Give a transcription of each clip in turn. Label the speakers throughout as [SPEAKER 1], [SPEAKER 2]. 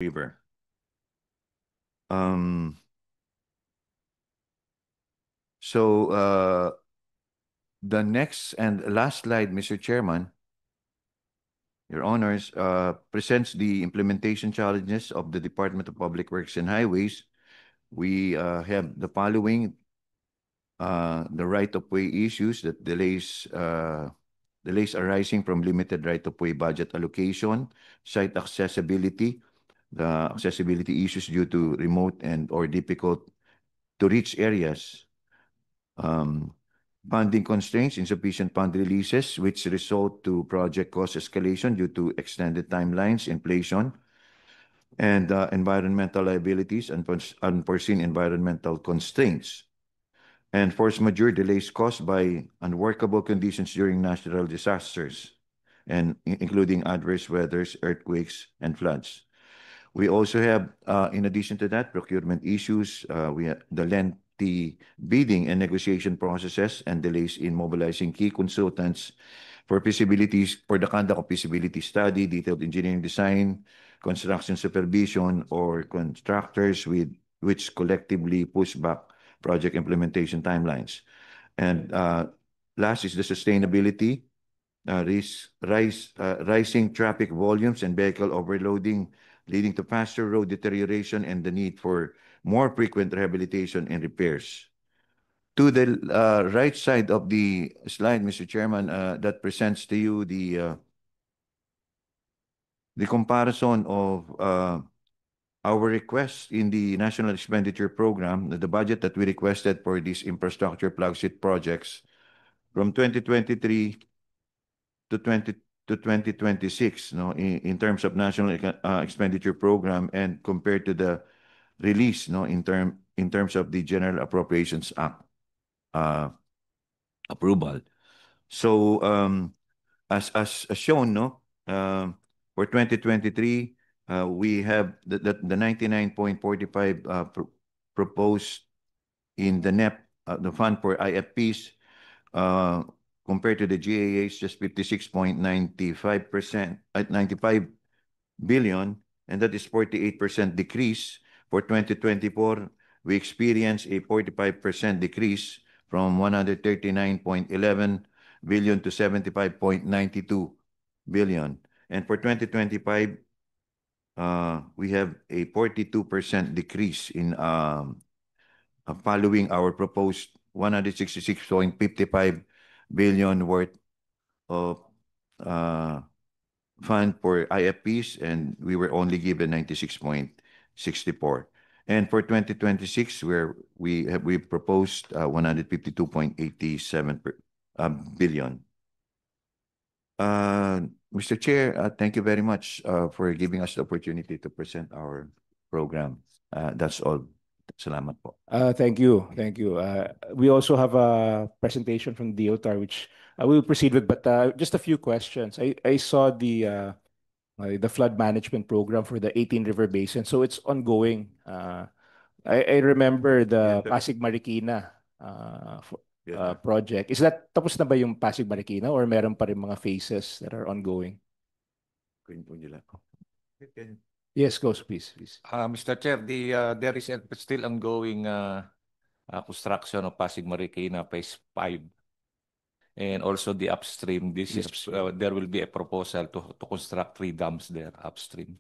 [SPEAKER 1] River. Um, the next and last slide, Mr. Chairman, Your Honors, presents the implementation challenges of the Department of Public Works and Highways. We have the following: the right-of-way issues that delays arising from limited right-of-way budget allocation, site accessibility, the accessibility issues due to remote and or difficult to reach areas, funding constraints, insufficient fund releases, which result to project cost escalation due to extended timelines, inflation, and environmental liabilities and unforeseen environmental constraints, and force majeure delays caused by unworkable conditions during natural disasters, and including adverse weathers, earthquakes, and floods. We also have, in addition to that, procurement issues. We have the lengthy bidding and negotiation processes and delays in mobilizing key consultants for the conduct of feasibility study, detailed engineering design, construction supervision, or contractors which collectively push back project implementation timelines. And last is the sustainability, rising traffic volumes and vehicle overloading, leading to faster road deterioration and the need for more frequent rehabilitation and repairs. To the right side of the slide, Mr. Chairman, that presents to you the comparison of our request in the National Expenditure Program, the budget that we requested for these infrastructure flagship projects from 2023 to 2026, no, in terms of National Expenditure Program, and compared to the release, no, in terms of the General Appropriations Act approval. So as shown, no, for 2023, we have the 99.45 proposed in the NEP, the fund for IFPs, compared to the GAA's just 56.95% at 95 billion, and that is 48% decrease. For 2024, we experienced a 45% decrease from 139.11 billion to 75.92 billion. And for 2025, we have a 42% decrease in following our proposed 166.55 billion worth of fund for IFPs, and we were only given 96.64. And for 2026, we proposed 152.87 billion. Mr. Chair, thank you very much for giving us the opportunity to present our program. That's all. Salamat po.
[SPEAKER 2] Thank you. Thank you. We also have a presentation from DOTR, which I will proceed with, but just a few questions. I saw the flood management program for the 18 River Basin, so it's ongoing. I remember the Pasig Marikina project. Is that tapos na ba yung Pasig Marikina, or meron pa rin mga phases that are ongoing? Yes, go, please.
[SPEAKER 3] Mr. Chair, there is still ongoing construction of Pasig Marikina Phase 5. And also the upstream. There will be a proposal to construct 3 dams there upstream.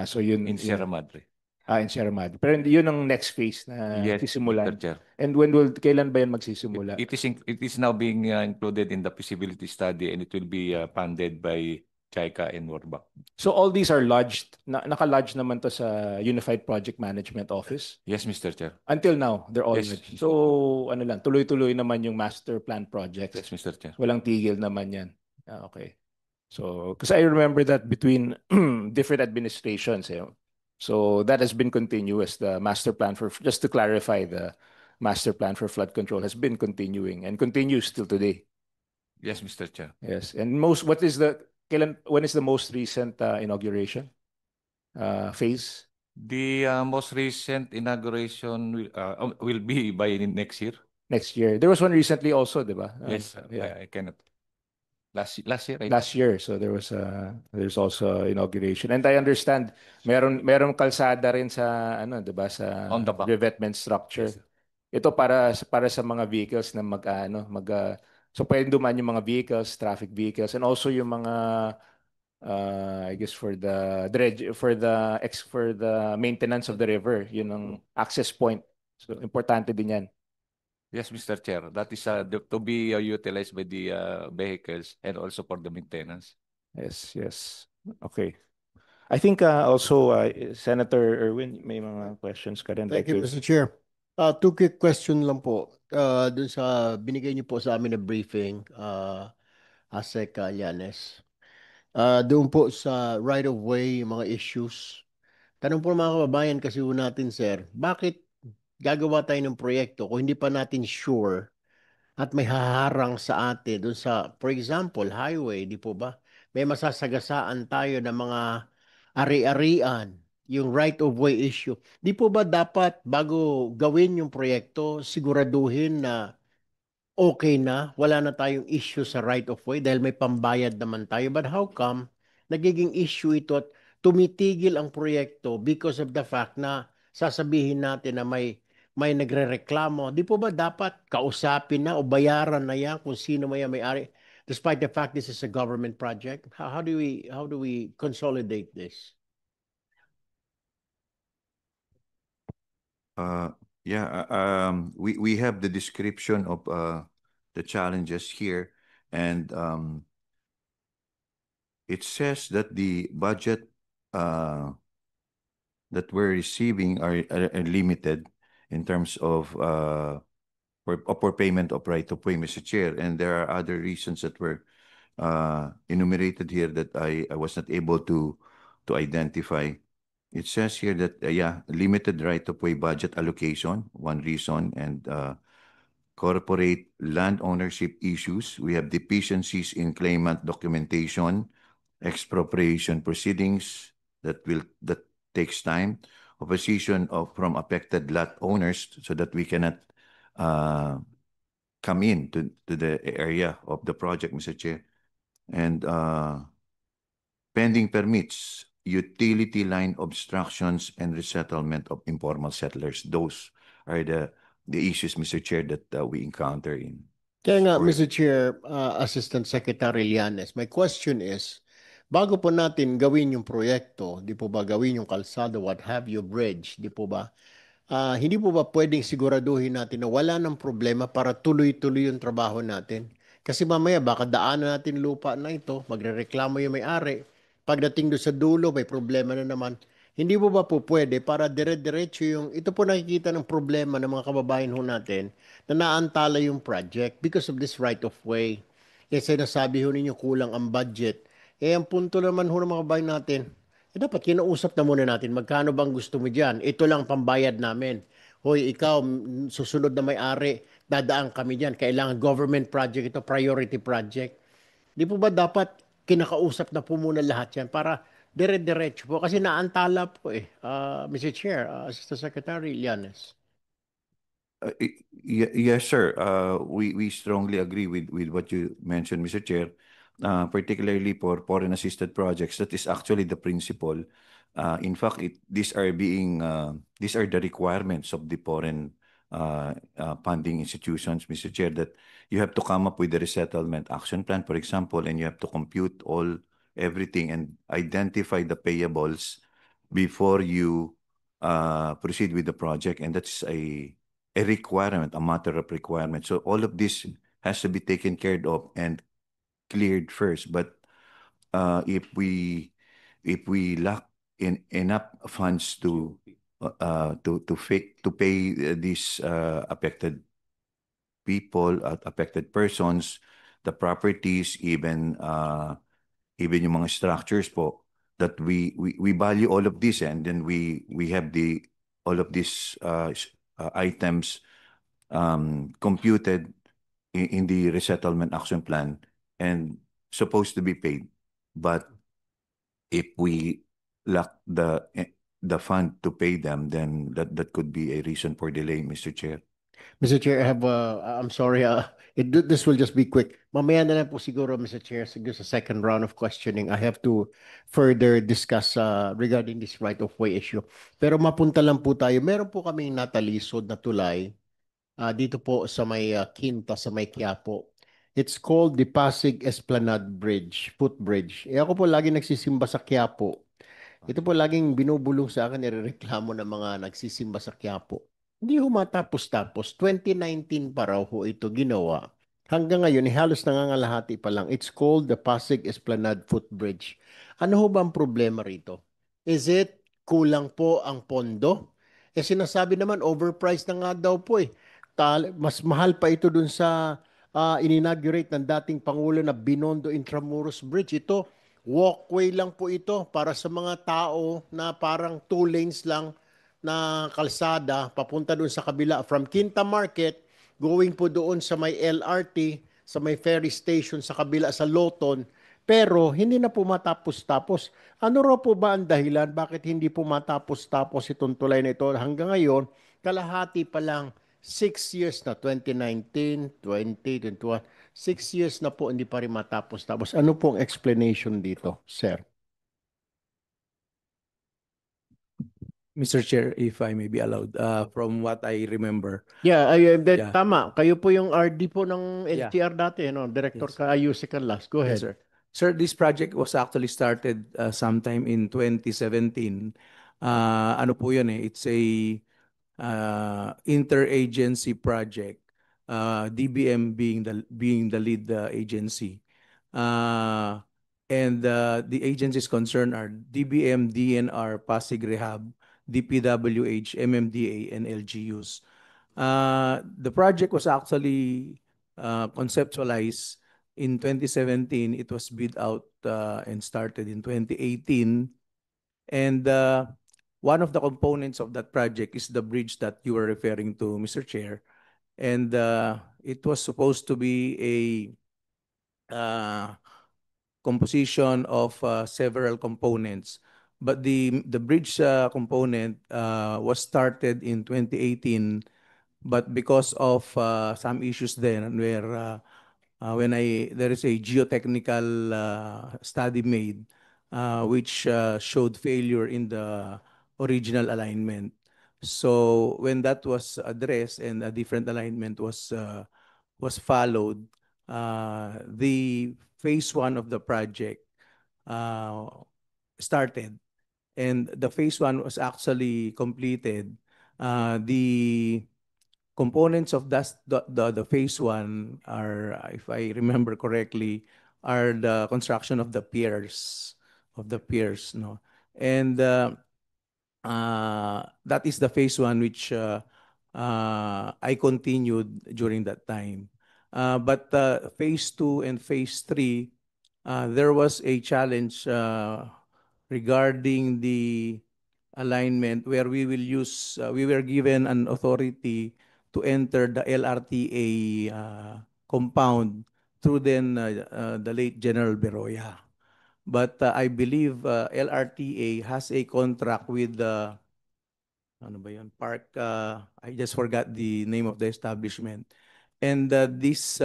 [SPEAKER 2] So yun,
[SPEAKER 3] in Sierra Madre.
[SPEAKER 2] In Sierra Madre. Pero yun ang next phase na sisimulan.
[SPEAKER 3] Mr. Chair.
[SPEAKER 2] And kailan ba yan magsisimula?
[SPEAKER 3] It is now being included in the feasibility study, and it will be funded by JICA and World Bank.
[SPEAKER 2] So all these are lodged, naka-lodge naman to sa Unified Project Management Office?
[SPEAKER 3] Yes, Mr. Chair.
[SPEAKER 2] Until now, they're all
[SPEAKER 3] Yes.
[SPEAKER 2] lodged. So ano lang, tuloy-tuloy naman yung master plan projects.
[SPEAKER 3] Yes, Mr. Chair.
[SPEAKER 2] Walang tigil naman yan. Okay. So, because I remember that between different administrations, so that has been continuous. The master plan just to clarify, the master plan for flood control has been continuing and continues till today.
[SPEAKER 3] Yes, Mr. Chair.
[SPEAKER 2] Yes. And when is the most recent inauguration phase?
[SPEAKER 3] The most recent inauguration will be by next year.
[SPEAKER 2] Next year. There was one recently also, di ba?
[SPEAKER 3] Yes, I cannot. Last year, I
[SPEAKER 2] last year. So there's also inauguration. And I understand meron kalsada rin sa ano, 'di ba, sa
[SPEAKER 3] On the back.
[SPEAKER 2] revetment structure.
[SPEAKER 3] Yes, sir.
[SPEAKER 2] Ito para sa mga vehicles na so pwedeng dumaan yung mga vehicles, traffic vehicles, and also yung mga I guess for the dredge for the maintenance of the river, yun ang access point. So importante din 'yan.
[SPEAKER 3] Yes, Mr. Chair. That is to be utilized by the vehicles and also for the maintenance.
[SPEAKER 2] Yes, yes. Okay. I think also Senator Erwin, may mga questions ka rin
[SPEAKER 4] Thank
[SPEAKER 2] like
[SPEAKER 4] you,
[SPEAKER 2] to.
[SPEAKER 4] Mr. Chair. Two quick question lang po. Dun sa binigay niyo po sa amin na briefing, ASEC Llanes. Doon po sa right of way, yung mga issues. Tanong po ng mga kababayan kasi po natin, sir, bakit gagawa tayo ng proyekto kung hindi pa natin sure at may haharang sa atin doon sa, for example, highway, di po ba? May masasagasaan tayo ng mga ari-arian, yung right of way issue. Di po ba dapat bago gawin yung proyekto, siguraduhin na okay na, wala na tayong issue sa right of way dahil may pambayad naman tayo. But how come nagiging issue ito at tumitigil ang proyekto because of the fact na sasabihin natin na may nagrereklamo. Di po ba dapat kausapin na o bayaran na yan kung sino may-ari despite the fact this is a government project? How do we consolidate this?
[SPEAKER 1] Yeah, we have the description of the challenges here, and it says that the budget that we're receiving are limited in terms of for payment of right of way, Mr. Chair, and there are other reasons that were enumerated here that I was not able to identify. It says here that, yeah, limited right-of-way budget allocation, one reason, and corporate land ownership issues. We have deficiencies in claimant documentation, expropriation proceedings that takes time, opposition from affected lot owners so that we cannot come in to the area of the project, Mr. Chair, and pending permits, utility line obstructions, and resettlement of informal settlers. Those are the issues, Mr. Chair, that we encounter in.
[SPEAKER 4] Kaya nga,
[SPEAKER 1] for-
[SPEAKER 4] Mr. Chair, Assistant Secretary Llanes, my question is, bago po natin gawin yung proyekto, di po ba gawin yung kalsada, what have you, bridge, di po ba? Hindi po ba pwedeng siguraduhin natin na wala ng problema para tuloy-tuloy yung trabaho natin? Kasi mamaya baka daanan natin lupa na ito, magrereklamo yung may-ari. Pagdating doon sa dulo, may problema na naman. Hindi po ba po pwede para dire-diretso yung, ito po nakikita ng problema ng mga kababayan ho natin na naantala yung project because of this right of way. Kasi nasabi ho ninyo kulang ang budget. Ang punto naman ho ng mga kababayan natin, dapat kinausap na muna natin, magkano bang gusto mo dyan? Ito lang pambayad namin. Hoy, ikaw, susunod na may-ari, dadaan kami dyan. Kailangan government project ito, priority project. Di po ba dapat kinakausap na po muna lahat yan para dire-diretso po? Kasi naantala po Mr. Chair, Assistant Secretary Llanes.
[SPEAKER 1] Yes, sir. We strongly agree with what you mentioned, Mr. Chair. Particularly for foreign assisted projects, that is actually the principle. In fact, these are the requirements of the foreign funding institutions, Mr. Chair, that you have to come up with a resettlement action plan, for example, and you have to compute everything and identify the payables before you proceed with the project, and that's a requirement, a matter of requirement. So all of this has to be taken care of and cleared first. But if we lack in enough funds to pay these affected people, affected persons, the properties, even yung mga structures po, that we value all of this, and then we have all of these items computed in the resettlement action plan and supposed to be paid. But if we lack the fund to pay them, then that could be a reason for delay, Mr. Chair.
[SPEAKER 4] Mr. Chair, I'm sorry, this will just be quick. Mamaya na lang po siguro, Mr. Chair, siguro sa second round of questioning, I have to further discuss regarding this right-of-way issue. Pero mapunta lang po tayo. Meron po kaming natalisod na tulay dito po sa may Quinta, sa may Quiapo. It's called the Pasig Esplanade Bridge, footbridge. Ako po lagi nagsisimba sa Quiapo. Ito po laging binubulong sa akin, nirereklamo ng mga nagsisimba sa Quiapo. Hindi ho matapos-tapos. 2019 pa raw ho ito ginawa. Hanggang ngayon, halos nangangalahati pa lang. It's called the Pasig Esplanade Footbridge. Ano ho ba ang problema rito? Is it kulang po ang pondo? Sinasabi naman, overpriced na nga daw po eh. Mas mahal pa ito dun sa ininaugurate ng dating Pangulo na Binondo Intramuros Bridge. Ito, walkway lang po ito para sa mga tao na parang 2 lanes lang na kalsada papunta doon sa kabila from Quinta Market going po doon sa may LRT, sa may ferry station sa kabila sa Loton. Pero hindi na po matapos-tapos. Ano raw po ba ang dahilan? Bakit hindi po matapos-tapos itong tulay na ito? Hanggang ngayon, kalahati pa lang 6 years na, 2019, 2021, 6 years na po hindi pa rin matapos-tapos. Ano pong explanation dito, sir?
[SPEAKER 2] Mr. Chair, if I may be allowed, from what I remember.
[SPEAKER 4] Yeah,
[SPEAKER 2] Yeah.
[SPEAKER 4] tama. Kayo po yung RD po ng
[SPEAKER 2] Yeah.
[SPEAKER 4] NCR dati, no? Director
[SPEAKER 2] Yes.
[SPEAKER 4] ka ayusin ka last. Go
[SPEAKER 2] Yes,
[SPEAKER 4] ahead.
[SPEAKER 2] sir. Sir, this project was actually started sometime in 2017. Ano po yun eh? It's a interagency project. DBM being the lead agency. And the agencies concerned are DBM, DNR, Pasig Rehab, DPWH, MMDA, and LGUs. The project was actually conceptualized in 2017. It was bid out and started in 2018. And one of the components of that project is the bridge that you were referring to, Mr. Chair. And it was supposed to be a composition of several components. But the bridge component was started in 2018, but because of some issues then where there is a geotechnical study made which showed failure in the original alignment. So when that was addressed and a different alignment was followed, the phase 1 of the project started, and the phase 1 was actually completed. The components of the phase 1 are, if I remember correctly, are the construction of the piers, no? And that is the phase 1 which I continued during that time. But phase 2 and phase 3, there was a challenge regarding the alignment where we were given an authority to enter the LRTA compound through the late General Beroya. But I believe LRTA has a contract with the ano ba yun? Park, I just forgot the name of the establishment. And this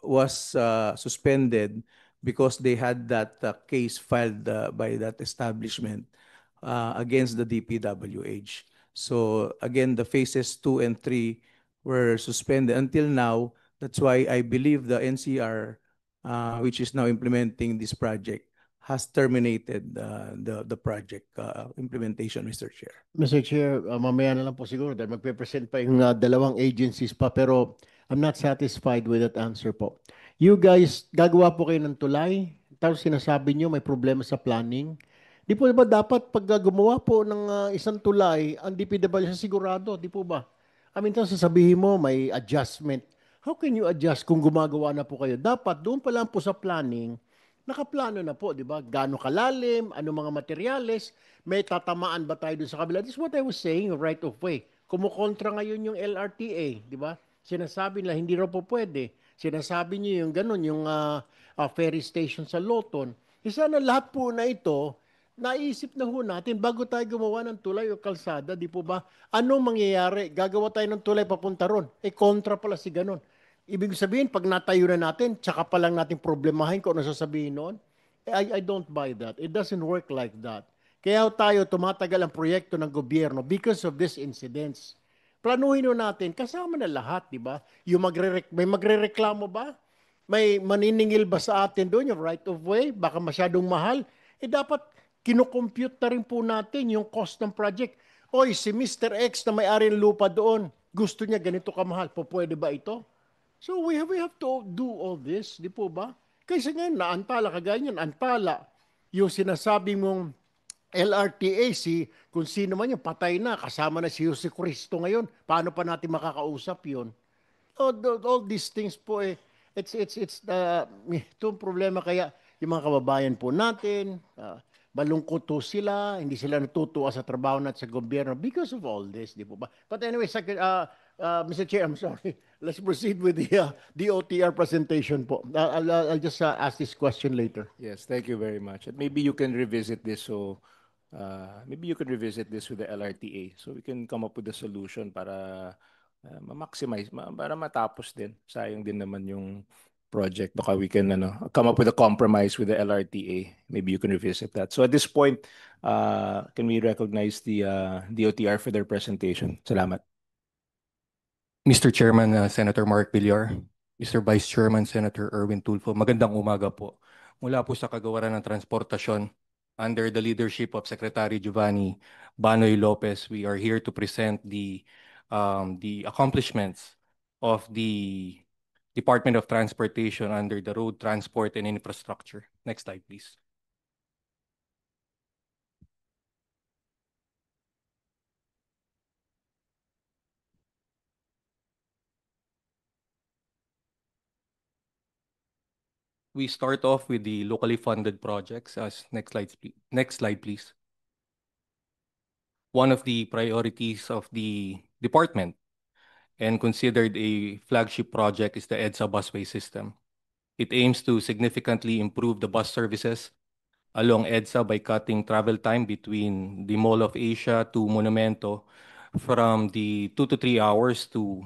[SPEAKER 2] was suspended because they had that case filed by that establishment against the DPWH. So again, the phases 2 and 3 were suspended until now. That's why I believe the NCR, which is now implementing this project, has terminated the project implementation, Mr. Chair.
[SPEAKER 4] Mr. Chair, mamaya na lang po siguro dahil magpe-present pa yung dalawang agencies pa, pero I'm not satisfied with that answer po. You guys, gagawa po kayo ng tulay, tapos sinasabi nyo may problema sa planning. Di po ba dapat pag gumawa po ng isang tulay, ang DPW sa sigurado, di po ba? I mean, tapos sasabihin mo may adjustment. How can you adjust kung gumagawa na po kayo? Dapat doon pa lang po sa planning, nakaplano na po, di ba? Gaano kalalim, ano mga materyales, may tatamaan ba tayo doon sa kabila? This is what I was saying, right of way. Kumukontra ngayon yung LRTA, di ba? Sinasabi nila, hindi raw po pwede. Sinasabi niyo yung ganun, yung ferry station sa Loton. Sana lahat po na ito, naisip na ho natin bago tayo gumawa ng tulay o kalsada, di po ba? Anong mangyayari? Gagawa tayo ng tulay papunta ron. Kontra pala si ganun. Ibig sabihin, pag natayo na natin, tsaka pa lang natin problemahin kung ano sasabihin noon. I don't buy that. It doesn't work like that. Kaya tayo tumatagal ang proyekto ng gobyerno because of these incidents. Planuhin ho natin, kasama na lahat, di ba? May magrereklamo ba? May maniningil ba sa atin doon yung right of way? Baka masyadong mahal. Dapat kinocompute na rin po natin yung cost ng project. Oy, si Mr. X na may-ari ng lupa doon, gusto niya ganito kamahal. Pwede ba ito? So we have to do all this, di po ba? Kasi ngayon, naantala, kagaya niyan, antala. Yung sinasabi mong LRTA, kung sino man yung patay na, kasama na si Jose Cristo ngayon, paano pa natin makakausap yun? All these things po itong problema kaya yung mga kababayan po natin, malungkot po sila, hindi sila natutuwa sa trabaho natin sa gobyerno because of all this, di po ba? But anyway, Mr. Chair, I'm sorry. Let's proceed with the OTR presentation po. I'll just ask this question later.
[SPEAKER 2] Yes, thank you very much. And maybe you can revisit this. So maybe you can revisit this with the LRTA. So we can come up with a solution para ma-maximize, para matapos din. Sayang din naman yung project. Baka we can come up with a compromise with the LRTA. Maybe you can revisit that. So at this point, can we recognize the DOTR for their presentation? Salamat.
[SPEAKER 5] Mr. Chairman, Senator Mark Villar, Mr. Vice Chairman, Senator Erwin Tulfo, magandang umaga po. Mula po sa Kagawaran ng Transportasyon, under the leadership of Secretary Giovanni Banoy Lopez, we are here to present the accomplishments of the Department of Transportation under the Road Transport and Infrastructure. Next slide, please. We start off with the locally funded projects. Next slide, please. One of the priorities of the department and considered a flagship project is the EDSA busway system. It aims to significantly improve the bus services along EDSA by cutting travel time between the Mall of Asia to Monumento from the 2 to 3 hours to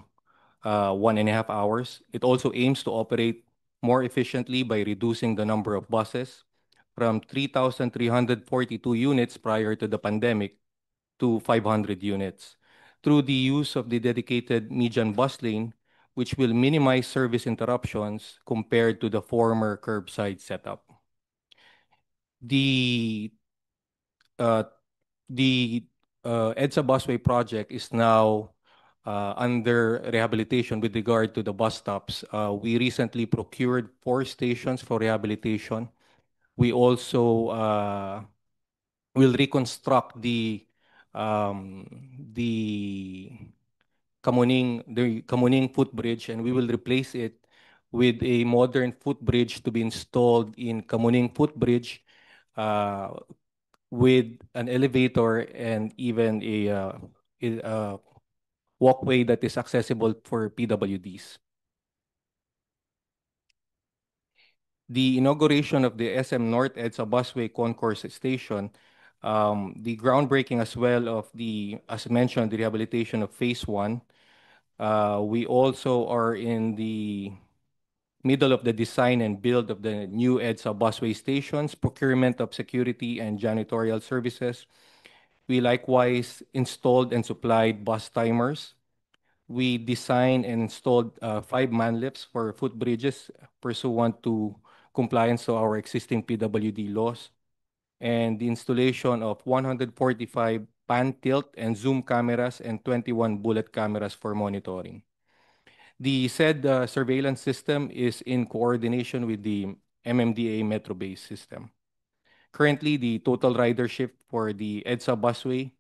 [SPEAKER 5] 1.5 hours. It also aims to operate more efficiently by reducing the number of buses from 3,342 units prior to the pandemic to 500 units through the use of the dedicated median bus lane, which will minimize service interruptions compared to the former curbside setup. The EDSA busway project is now under rehabilitation with regard to the bus stops. We recently procured 4 stations for rehabilitation. We also will reconstruct the Kamuning footbridge, and we will replace it with a modern footbridge to be installed in Kamuning footbridge with an elevator and even a walkway that is accessible for PWDs. The inauguration of the SM North EDSA Busway Concourse Station, the groundbreaking as well of as mentioned, the rehabilitation of Phase 1. We also are in the middle of the design and build of the new EDSA busway stations, procurement of security and janitorial services. We likewise installed and supplied bus timers. We designed and installed 5 man lifts for footbridges pursuant to compliance to our existing PWD laws, and the installation of 145 pan tilt and zoom cameras and 21 bullet cameras for monitoring. The said surveillance system is in coordination with the MMDA Metro Base system. Currently, the total ridership for the EDSA busway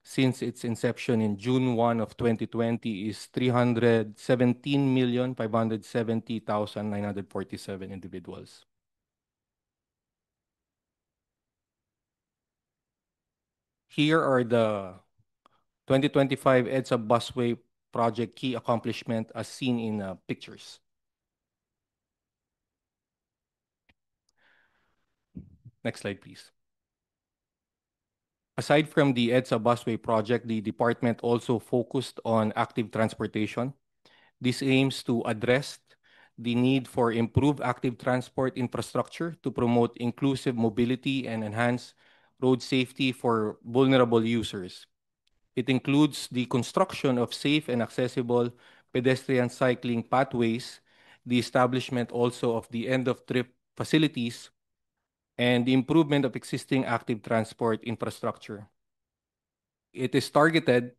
[SPEAKER 5] since its inception in June 1 of 2020 is 317,570,947 individuals. Here are the 2025 EDSA busway project key accomplishment as seen in pictures. Next slide, please. Aside from the EDSA busway project, the department also focused on active transportation. This aims to address the need for improved active transport infrastructure to promote inclusive mobility and enhance road safety for vulnerable users. It includes the construction of safe and accessible pedestrian cycling pathways, the establishment also of the end-of-trip facilities, and the improvement of existing active transport infrastructure. It is targeted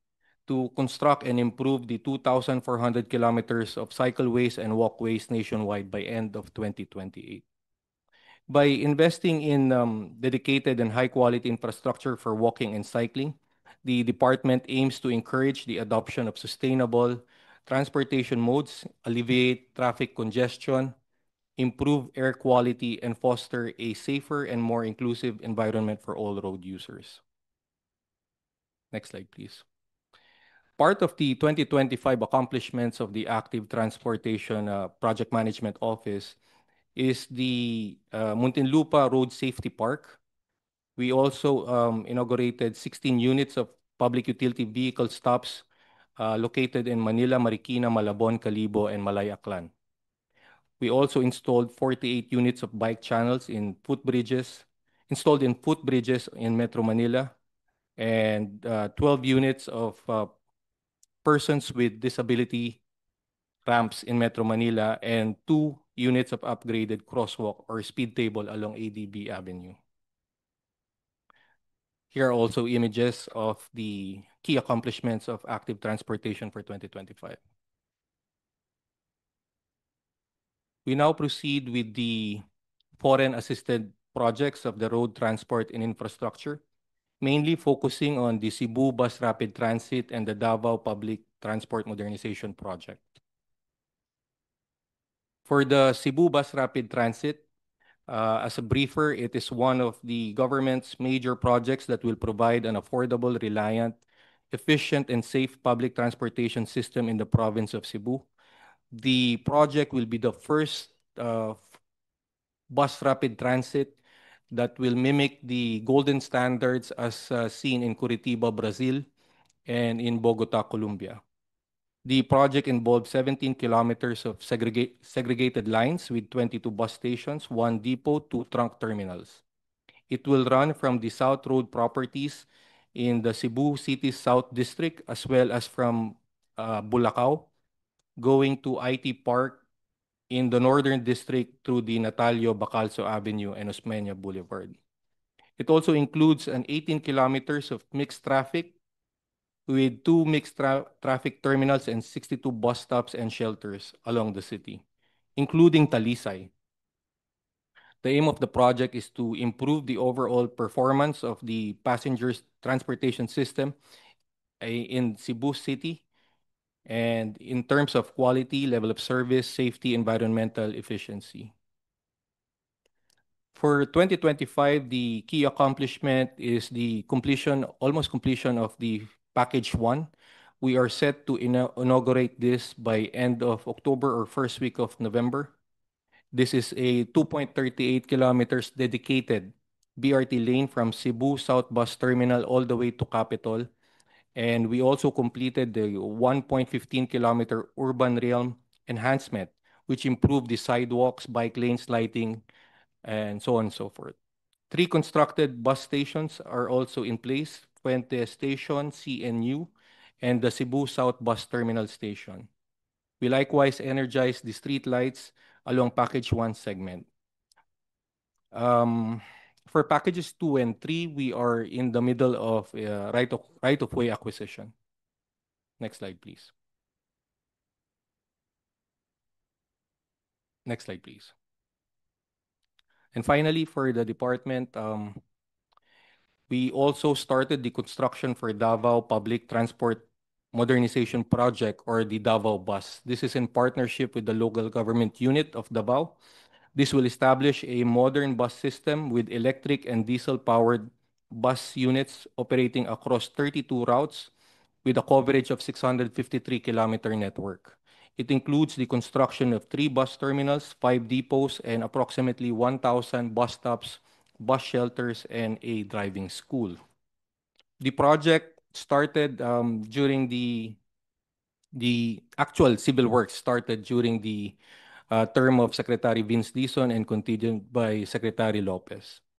[SPEAKER 5] to construct and improve the 2,400 kilometers of cycleways and walkways nationwide by end of 2028. By investing in dedicated and high-quality infrastructure for walking and cycling, the department aims to encourage the adoption of sustainable transportation modes, alleviate traffic congestion, improve air quality, and foster a safer and more inclusive environment for all road users. Next slide, please. Part of the 2025 accomplishments of the Active Transportation Project Management Office is the Muntinlupa Road Safety Park. We also inaugurated 16 units of public utility vehicle stops located in Manila, Marikina, Malabon, Calibo, and Malay-Aklan. We also installed 48 units of bike channels in footbridges in Metro Manila, and 12 units of persons with disability ramps in Metro Manila, and 2 units of upgraded crosswalk or speed table along ADB Avenue. Here are also images of the key accomplishments of active transportation for 2025. We now proceed with the foreign assisted projects of the road transport and infrastructure, mainly focusing on the Cebu Bus Rapid Transit and the Davao Public Transport Modernization Project. For the Cebu Bus Rapid Transit, as a briefer, it is one of the government's major projects that will provide an affordable, reliant, efficient, and safe public transportation system in the province of Cebu. The project will be the first bus rapid transit that will mimic the golden standards as seen in Curitiba, Brazil, and in Bogota, Colombia. The project involves 17 kilometers of segregated lines with 22 bus stations, 1 depot, 2 trunk terminals. It will run from the South Road properties in the Cebu City South District, as well as from Bulacau, going to IT Park in the Northern District through the Natalio Bacalso Avenue and Osmeña Boulevard. It also includes an 18 kilometers of mixed traffic with 2 mixed traffic terminals and 62 bus stops and shelters along the city, including Talisay. The aim of the project is to improve the overall performance of the passengers transportation system in Cebu City, and in terms of quality, level of service, safety, environmental efficiency. For 2025, the key accomplishment is the almost completion of the Package 1. We are set to inaugurate this by end of October or first week of November. This is a 2.38 kilometers dedicated BRT lane from Cebu South Bus Terminal all the way to Capitol. And we also completed the 1.15 kilometer urban realm enhancement, which improved the sidewalks, bike lanes, lighting, and so on and so forth. 3 constructed bus stations are also in place: Fuente Station, CNU, and the Cebu South Bus Terminal Station. We likewise energized the street lights along Package 1 segment. For packages 2 and 3, we are in the middle of right-of-way acquisition. Next slide, please. Next slide, please. And finally, for the department, we also started the construction for Davao Public Transport Modernization Project, or the Davao Bus. This is in partnership with the local government unit of Davao. This will establish a modern bus system with electric and diesel-powered bus units operating across 32 routes with a coverage of 653-kilometer network. It includes the construction of 3 bus terminals, 5 depots, and approximately 1,000 bus stops, bus shelters, and a driving school. The project started during the actual civil works started during the term of Secretary Vince Dizon and continued by Secretary Lopez.